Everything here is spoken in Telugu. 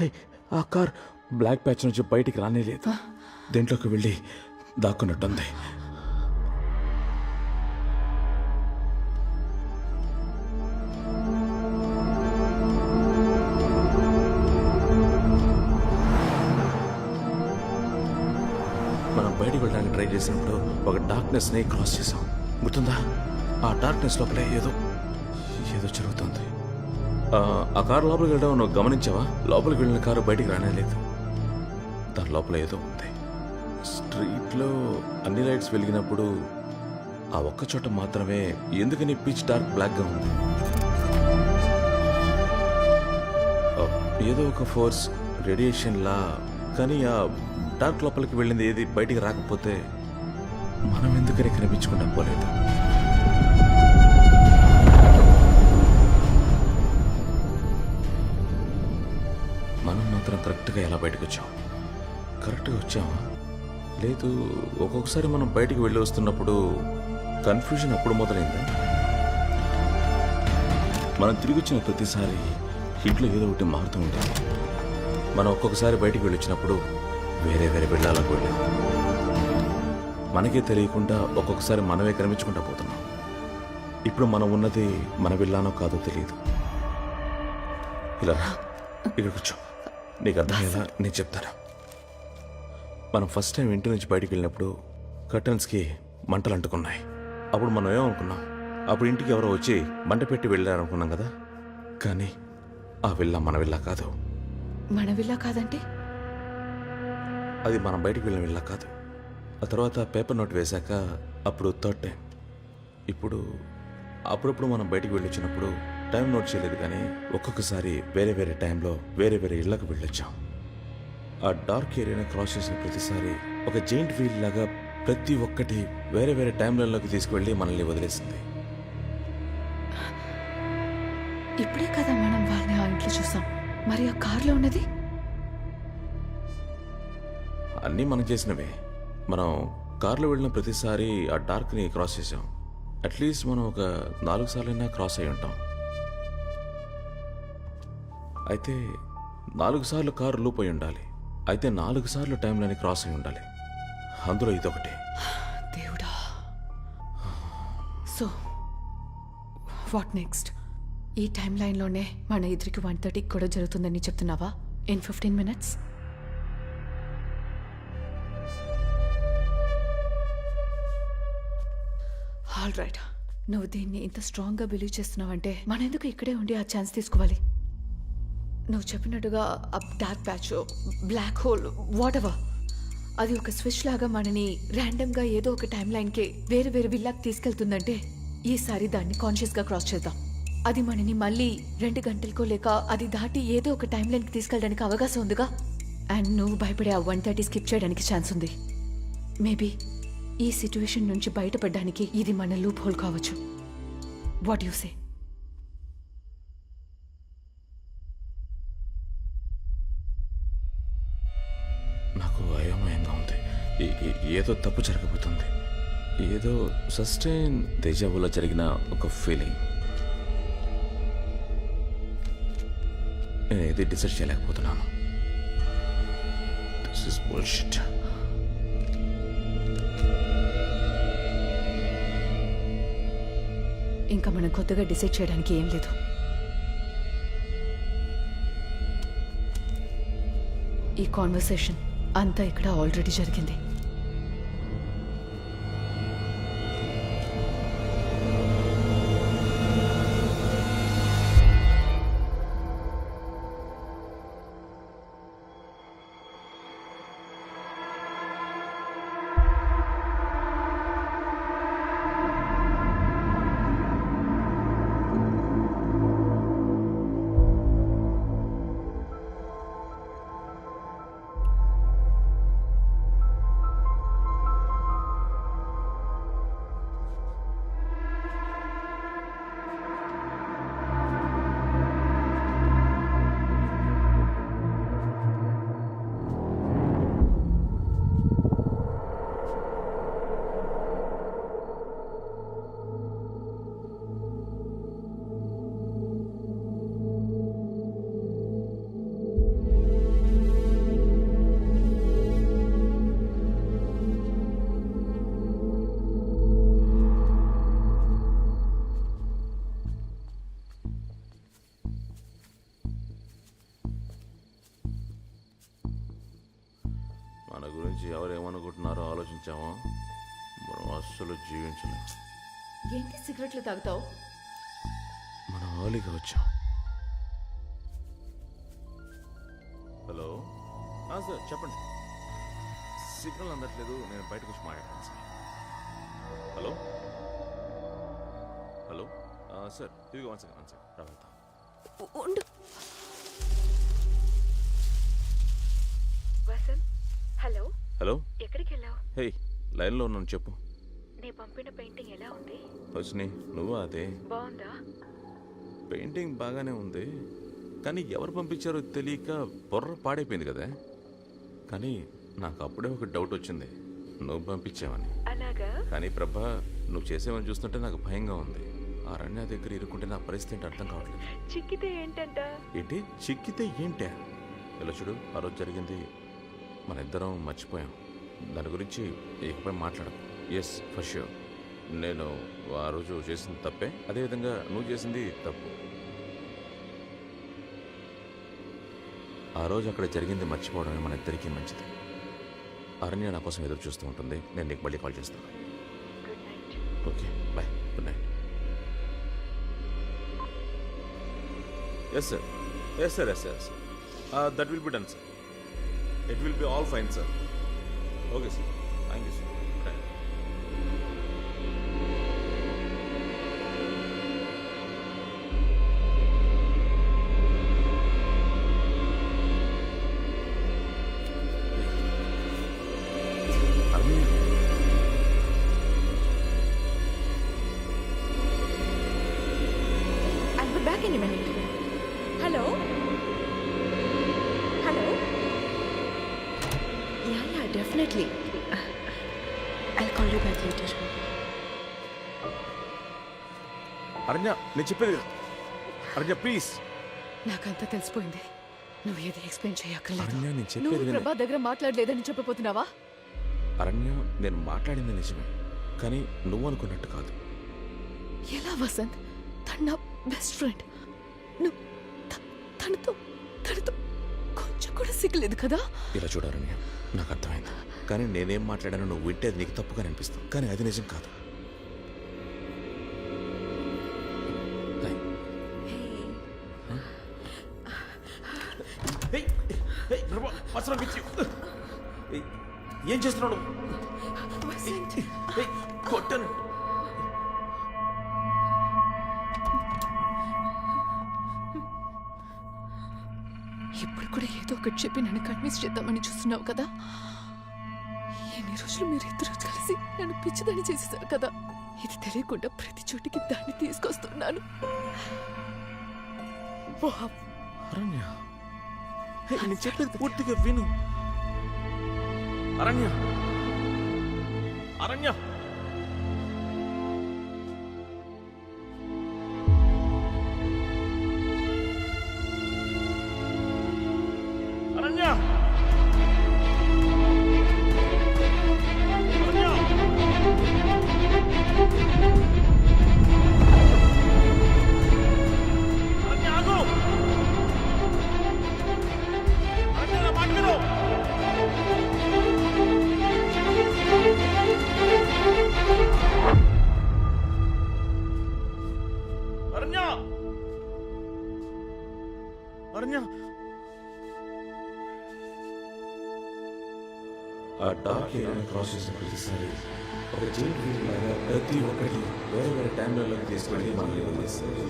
హే, ఆ కార్ బ్లాక్ ప్యాచ్ నుంచి బయటికి రానేలేదు. దేంట్లోకి వెళ్ళి దాక్కున్నట్టుంది. మనం బయటికి వెళ్ళడానికి ట్రై చేసినప్పుడు ఒక డార్క్నెస్ని క్రాస్ చేసాం, గుర్తుందా? ఆ డార్క్నెస్ లోపలే ఏదో జరుగుతుంది. ఆ కారు లోపలికి వెళ్ళడం నువ్వు గమనించావా? లోపలికి వెళ్ళిన కారు బయటికి రానేలేదు. దాని లోపల ఏదో ఉంది. స్ట్రీట్లో అన్ని లైట్స్ వెలిగినప్పుడు ఆ ఒక్క చోట మాత్రమే ఎందుకని పిచ్ డార్క్ బ్లాక్గా ఉంది. ఏదో ఒక ఫోర్స్, రేడియేషన్లా. కానీ ఆ డార్క్ లోపలికి వెళ్ళింది ఏది బయటికి రాకపోతే మనం ఎందుకని కనిపించకుండా పోలేదు? మనం మాత్రం కరెక్ట్గా ఎలా బయటకు వచ్చాం? కరెక్ట్గా వచ్చామా? లేదు, ఒక్కొక్కసారి మనం బయటికి వెళ్ళి వస్తున్నప్పుడు కన్ఫ్యూజన్ అప్పుడు మొదలైందా? మనం తిరిగి వచ్చిన ప్రతిసారి ఇంట్లో ఏదో ఒకటి మారుతూ ఉంటుంది. మనం ఒక్కొక్కసారి బయటికి వెళ్ళి వచ్చినప్పుడు వేరే వెళ్ళాలని వెళ్ళాం. మనకే తెలియకుండా ఒక్కొక్కసారి మనమే కనిపించుకుంటా పోతున్నాం. ఇప్పుడు మనం ఉన్నది మన విల్లానో కాదో తెలియదు. ఇలా ఇక్కడ కూర్చో, నీకు అర్థమయ్యేలా నేను చెప్తాను. మనం ఫస్ట్ టైం ఇంటి నుంచి బయటికి వెళ్ళినప్పుడు కర్టన్స్కి మంటలు అంటుకున్నాయి. అప్పుడు మనం ఏమనుకున్నాం? అప్పుడు ఇంటికి ఎవరో వచ్చి మంట పెట్టి వెళ్ళారనుకున్నాం కదా. కానీ ఆ విల్లా మన విల్లా కాదు. మన విల్లా కాదంటే? అది మనం బయటికి వెళ్ళిన విల్లా కాదు. ఆ తర్వాత పేపర్ నోట్ వేశాక అప్పుడు థర్డ్ టైం. అప్పుడప్పుడు మనం బయటికి వెళ్ళొచ్చినప్పుడు టైం నోట్ చేయలేదు, కానీ ఒక్కొక్కసారి వేరే టైంలో వేరే ఇళ్లకు వెళ్ళొచ్చాం. ఆ డార్క్ ఏరియాని క్రాస్ చేసిన ప్రతిసారి ఒక జెయింట్ వీల్ లాగా ప్రతి ఒక్కటి వేరే టైంలలోకి తీసుకువెళ్ళి మనల్ని వదిలేసింది. ఇప్పుడే కదా మనం వాళ్ళని ఆ ఇంట్లో చూసాం. మరి ఆ కార్లో ఉన్నది? అన్నీ మనం చేసినవే. మనం కార్లో వెళ్ళిన ప్రతిసారి ఆ డార్క్ని క్రాస్ చేసాం. అట్లీస్ట్ మనం ఒక 4 సార్లైనా క్రాస్ అయి ఉంటాం. అయితే 4 సార్లు కారు లూప్ అయి ఉండాలి. అయితే 4 సార్లు టైంలోని క్రాస్ అయి ఉండాలి. అందులో ఇదొకటి. దేవుడా. So what next? ఈ టైం లైన్లోనే మన ఇద్దరికి 1:30 కూడా జరుగుతుందని చెప్తున్నావా? In 15 minutes? All right. నువ్వు దీన్ని ఇంత స్ట్రాంగ్గా బిలీవ్ చేస్తున్నావంటే మనం ఎందుకు ఇక్కడే ఉండి ఆ ఛాన్స్ తీసుకోవాలి? నువ్వు చెప్పినట్టుగా ఆ dark patch, black hole, whatever, అది ఒక స్విచ్ లాగా మనని ర్యాండమ్గా ఏదో ఒక టైం లైన్కి వేరే విల్లాకి తీసుకెళ్తుందంటే ఈసారి దాన్ని కాన్షియస్గా క్రాస్ చేద్దాం. అది మనని మళ్ళీ 2 గంటలకో లేక అది దాటి ఏదో ఒక టైం లైన్కి తీసుకెళ్ళడానికి అవకాశం ఉందిగా. అండ్ నువ్వు భయపడే ఆ 1:30 స్కిప్ చేయడానికి ఛాన్స్ ఉంది. మేబీ ఈ సిచ్యువేషన్ నుంచి బయటపడడానికి ఇది మన లూప్ హోల్ కావచ్చు. What you say? నాకు అయోమయంగా ఉంది. ఏదో తప్పు జరగబోతుంది. ఏదో సస్టైన్ దేజావులో జరిగిన ఒక ఫీలింగ్. నేను ఏది డిసైడ్ చేయలేకపోతున్నాను. This is bullshit. ఇంకా మనం కొత్తగా డిసైడ్ చేయడానికి ఏం లేదు. ఈ కాన్వర్సేషన్ అంతా ఇక్కడ ఆల్రెడీ జరిగింది. మన గురించి ఎవరేమనుకుంటున్నారో ఆలోచించామో మనం అస్సలు జీవించలేం. ఏంటి సిగరెట్లు తాగుతావు? మనం ఆలీగా వచ్చాం. హలో సార్ చెప్పండి. సిగ్నల్ అందట్లేదు, నేను బయటకు వచ్చి మాట్లాడాను సార్. హలో హలో సార్ ఇదిగో వన్ సెకండ్ సార్ రావెళ్తా. ఉండు. వసంత్, హలో. హలో ఎక్కడికి వెళ్ళావు? హే లైన్లో ఉన్నాను చెప్పు. నీ పంపిన పెయింటింగ్ ఎలా ఉంది? వచ్చినాయి నువ్వు అదే. బాగుందా? పెయింటింగ్ బాగానే ఉంది, కానీ ఎవరు పంపించారో తెలియక బొర్ర పాడైపోయింది కదా. కానీ నాకు అప్పుడే ఒక డౌట్ వచ్చింది, నువ్వు పంపించావని. అలాగా? కానీ ప్రభా నువ్వు చేసేవని చూస్తుంటే నాకు భయంగా ఉంది. ఆ అరణ్య దగ్గర ఇరుక్కుంటే నా పరిస్థితి ఏంటి అర్థం కావట్లేదు. చిక్కితే ఏంటంట? ఏంటి చిక్కితే ఏంటే? ఇలా చూడు, ఆ రోజు జరిగింది మన ఇద్దరం మర్చిపోయాం. దాని గురించి ఇకపై మాట్లాడకు. ఎస్ ఫర్ ష్యూర్, నేను ఆ రోజు చేసింది తప్పే, అదేవిధంగా నువ్వు చేసింది తప్పు. ఆ రోజు అక్కడ జరిగింది మర్చిపోవడమే మన ఇద్దరికీ మంచిది. అరణ్య నా కోసం ఎదురు చూస్తూ ఉంటుంది. నేను నీకు మళ్ళీ కాల్ చేస్తాను. Good night. Okay bye, good night. Yes sir, yes sir, yes sir, that will be done sir. It will be all fine sir. Okay sir, thank you sir. I'll be back in a minute. Hello hello. Yeah, definitely. I call you back later. Aranya నేను చెప్పేది అరణ్య ప్లీజ్. నాకంతా తెలిసిపోయింది. నువ్వు ఏది ఎక్స్ప్లెయిన్ చేయక్కర్లేదు. అరణ్య నేను చెప్పేది నువ్వు విను. ప్రభా దగ్గర మాట్లాడలేదని చెప్పబోతున్నావా? అరణ్య నేను మాట్లాడింది నిజమే, కానీ నువ్వు అనుకున్నట్టు కాదు. ఎలా వసంత్? తను నా బెస్ట్ ఫ్రెండ్. నువ్వు తనతో కొంచెం కూడా సిగ్గలేదు కదా? ఇలా చూడారని నాకు అర్థమైంది, కానీ నేనేం మాట్లాడానో నువ్వు వింటే అది నీకు తప్పుగా అనిపిస్తుంది, కానీ అది నిజం కాదు. ఏం చేస్తున్నావు? వసంత్, కొట్టను. ఇప్పుడు కూడా ఏదో ఒకటి చెప్పి నన్ను కన్విన్స్ చేద్దామని చూస్తున్నావు కదా? ఎన్ని రోజులు మీరిద్దరూ కలిసి నన్ను పిచ్చిదాన్ని చేసేసారు కదా. ఇది తెలియకుండా ప్రతి చోటికి దాన్ని తీసుకొస్తున్నాను. అరణ్య నేను చెప్పేది పూర్తిగా విను. అరణ్య అరణ్య అరణ్య ఆ డార్క్ ఏరియాని క్రాస్ చేసిన ప్రతిసారి ఒక జైలు లాగా ప్రతి ఒక్కటి వేరే వేరే టైంలలోకి తీసుకెళ్ళి మనల్ని వదిలేస్తారు.